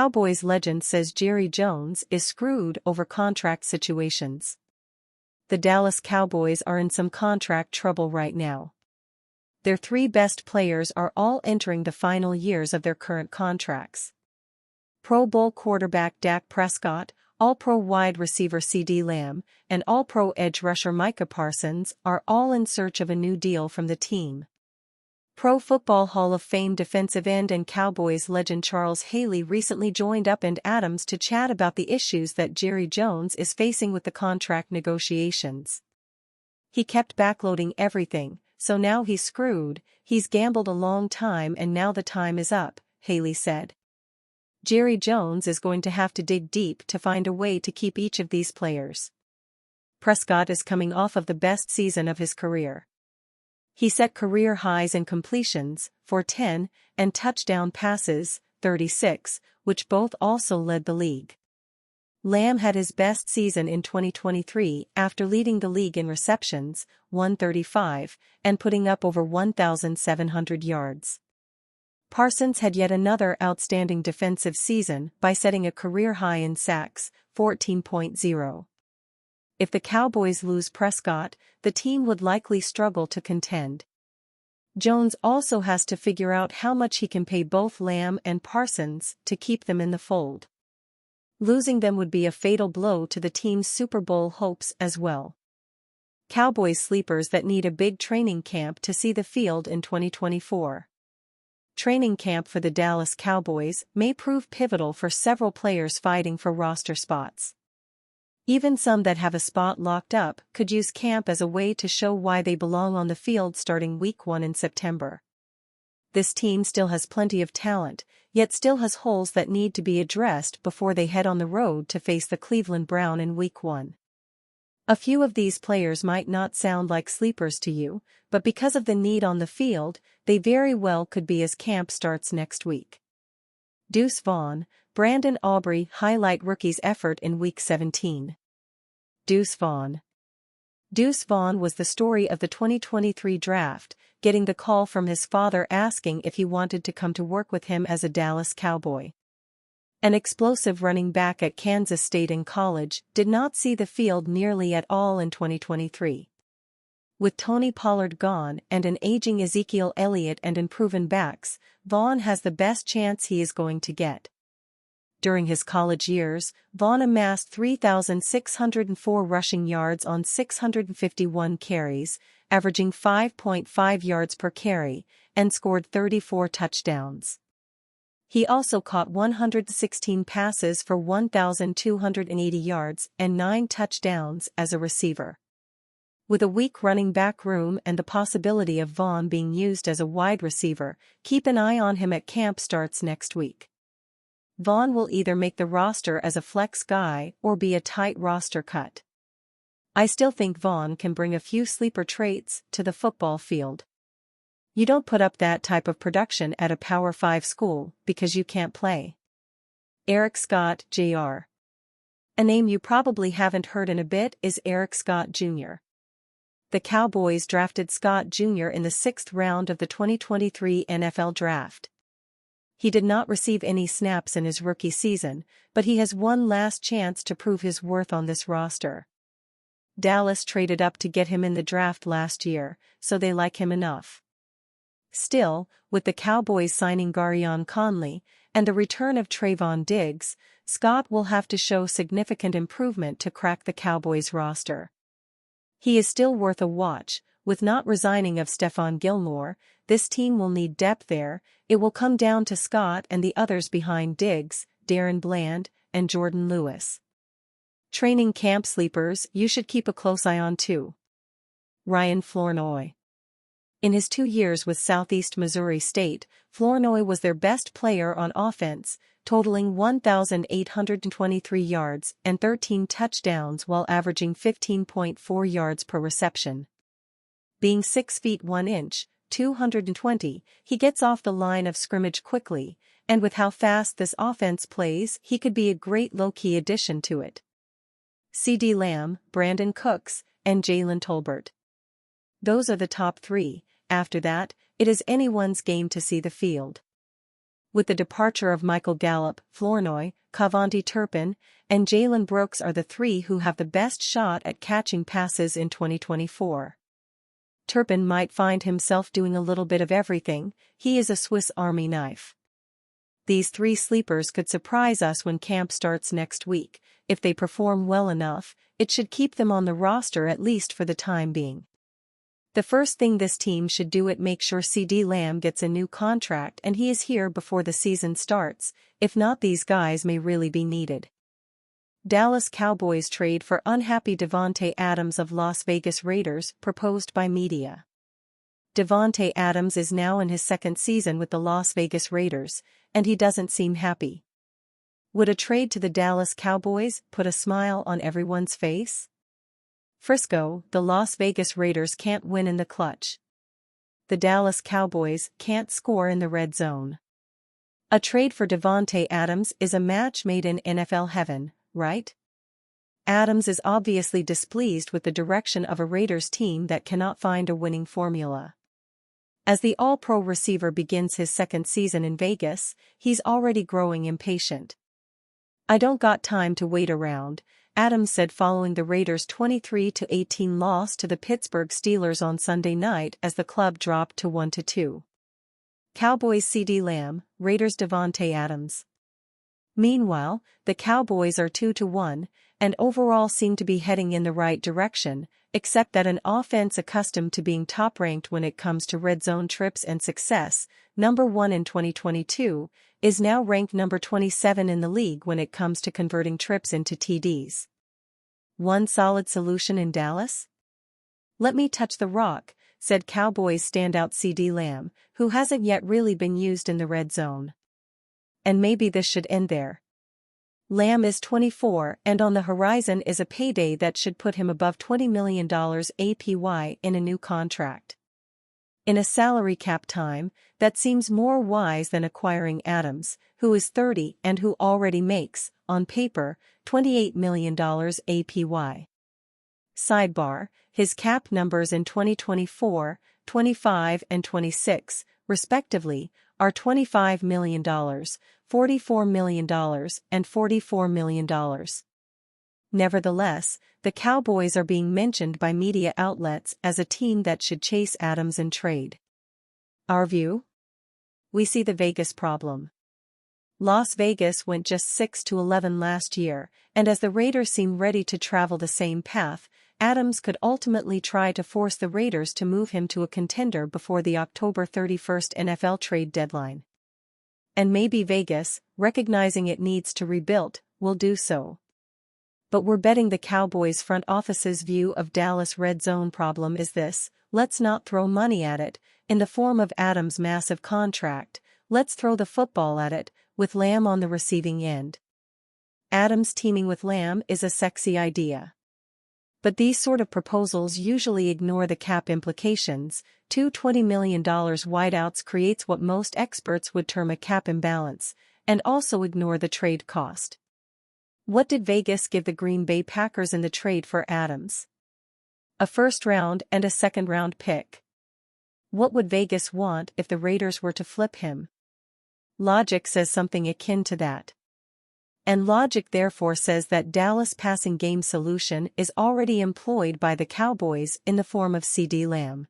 Cowboys legend says Jerry Jones is screwed over contract situations. The Dallas Cowboys are in some contract trouble right now. Their three best players are all entering the final years of their current contracts. Pro Bowl quarterback Dak Prescott, All-Pro wide receiver CeeDee Lamb, and All-Pro edge rusher Micah Parsons are all in search of a new deal from the team. Pro Football Hall of Fame defensive end and Cowboys legend Charles Haley recently joined up and Adams to chat about the issues that Jerry Jones is facing with the contract negotiations. He kept backloading everything, so now he's screwed. He's gambled a long time and now the time is up, Haley said. Jerry Jones is going to have to dig deep to find a way to keep each of these players. Prescott is coming off of the best season of his career. He set career highs in completions, 410, and touchdown passes, 36, which both also led the league. Lamb had his best season in 2023 after leading the league in receptions, 135, and putting up over 1,700 yards. Parsons had yet another outstanding defensive season by setting a career high in sacks, 14.0. If the Cowboys lose Prescott, the team would likely struggle to contend. Jones also has to figure out how much he can pay both Lamb and Parsons to keep them in the fold. Losing them would be a fatal blow to the team's Super Bowl hopes as well. Cowboys sleepers that need a big training camp to see the field in 2024. Training camp for the Dallas Cowboys may prove pivotal for several players fighting for roster spots. Even some that have a spot locked up could use camp as a way to show why they belong on the field starting Week 1 in September. This team still has plenty of talent, yet still has holes that need to be addressed before they head on the road to face the Cleveland Browns in Week 1. A few of these players might not sound like sleepers to you, but because of the need on the field, they very well could be as camp starts next week. Deuce Vaughn, Brandon Aubrey highlight rookie's effort in Week 17. Deuce Vaughn. Deuce Vaughn was the story of the 2023 draft, getting the call from his father asking if he wanted to come to work with him as a Dallas Cowboy. An explosive running back at Kansas State in college did not see the field nearly at all in 2023. With Tony Pollard gone and an aging Ezekiel Elliott and unproven backs, Vaughn has the best chance he is going to get. During his college years, Vaughn amassed 3,604 rushing yards on 651 carries, averaging 5.5 yards per carry, and scored 34 touchdowns. He also caught 116 passes for 1,280 yards and 9 touchdowns as a receiver. With a weak running back room and the possibility of Vaughn being used as a wide receiver, keep an eye on him at camp starts next week. Vaughn will either make the roster as a flex guy or be a tight roster cut. I still think Vaughn can bring a few sleeper traits to the football field. You don't put up that type of production at a Power 5 school because you can't play. Eric Scott, Jr. A name you probably haven't heard in a bit is Eric Scott Jr. The Cowboys drafted Scott Jr. in the 6th round of the 2023 NFL Draft. He did not receive any snaps in his rookie season, but he has one last chance to prove his worth on this roster. Dallas traded up to get him in the draft last year, so they like him enough. Still, with the Cowboys signing Gareon Conley and the return of Trayvon Diggs, Scott will have to show significant improvement to crack the Cowboys roster. He is still worth a watch. With not resigning of Stephon Gilmore, this team will need depth there. It will come down to Scott and the others behind Diggs, Darren Bland, and Jordan Lewis. Training camp sleepers you should keep a close eye on too. Ryan Flournoy. In his 2 years with Southeast Missouri State, Flournoy was their best player on offense, totaling 1,823 yards and 13 touchdowns while averaging 15.4 yards per reception. Being 6 feet 1 inch, 220, he gets off the line of scrimmage quickly, and with how fast this offense plays, he could be a great low-key addition to it. CeeDee Lamb, Brandon Cooks, and Jalen Tolbert. Those are the top 3. After that, it is anyone's game to see the field. With the departure of Michael Gallup, Flournoy, Davante Turpin, and Jalen Brooks are the three who have the best shot at catching passes in 2024. Turpin might find himself doing a little bit of everything. He is a Swiss Army knife. These three sleepers could surprise us when camp starts next week. If they perform well enough, it should keep them on the roster at least for the time being. The first thing this team should do is make sure CeeDee Lamb gets a new contract and he is here before the season starts. If not, these guys may really be needed. Dallas Cowboys trade for unhappy Davante Adams of Las Vegas Raiders, proposed by media. Davante Adams is now in his second season with the Las Vegas Raiders, and he doesn't seem happy. Would a trade to the Dallas Cowboys put a smile on everyone's face? Frisco, the Las Vegas Raiders can't win in the clutch. The Dallas Cowboys can't score in the red zone. A trade for Davante Adams is a match made in NFL heaven, right? Adams is obviously displeased with the direction of a Raiders team that cannot find a winning formula. As the All-Pro receiver begins his second season in Vegas, he's already growing impatient. "I don't got time to wait around," Adams said following the Raiders' 23-18 loss to the Pittsburgh Steelers on Sunday night as the club dropped to 1-2. Cowboys CeeDee Lamb, Raiders Davante Adams. Meanwhile, the Cowboys are 2-1, and overall seem to be heading in the right direction, except that an offense accustomed to being top-ranked when it comes to red zone trips and success, number 1 in 2022, is now ranked number 27 in the league when it comes to converting trips into TDs. One solid solution in Dallas? "Let me touch the rock," said Cowboys standout CeeDee Lamb, who hasn't yet really been used in the red zone. And maybe this should end there. Lamb is 24, and on the horizon is a payday that should put him above $20 million APY in a new contract. In a salary cap time, that seems more wise than acquiring Adams, who is 30 and who already makes, on paper, $28 million APY. Sidebar: his cap numbers in 2024, 25 and 26, respectively, are $25 million, $44 million, and $44 million. Nevertheless, the Cowboys are being mentioned by media outlets as a team that should chase Adams in trade. Our view? We see the Vegas problem. Las Vegas went just 6-11 last year, and as the Raiders seem ready to travel the same path, Adams could ultimately try to force the Raiders to move him to a contender before the October 31st NFL trade deadline. And maybe Vegas, recognizing it needs to rebuild, will do so. But we're betting the Cowboys front office's view of Dallas' red zone problem is this: let's not throw money at it, in the form of Adams' massive contract, let's throw the football at it, with Lamb on the receiving end. Adams teaming with Lamb is a sexy idea. But these sort of proposals usually ignore the cap implications. Two $20 million wideouts creates what most experts would term a cap imbalance, and also ignore the trade cost. What did Vegas give the Green Bay Packers in the trade for Adams? A first-round and a second-round pick. What would Vegas want if the Raiders were to flip him? Logic says something akin to that. And logic therefore says that Dallas' passing game solution is already employed by the Cowboys in the form of CeeDee Lamb.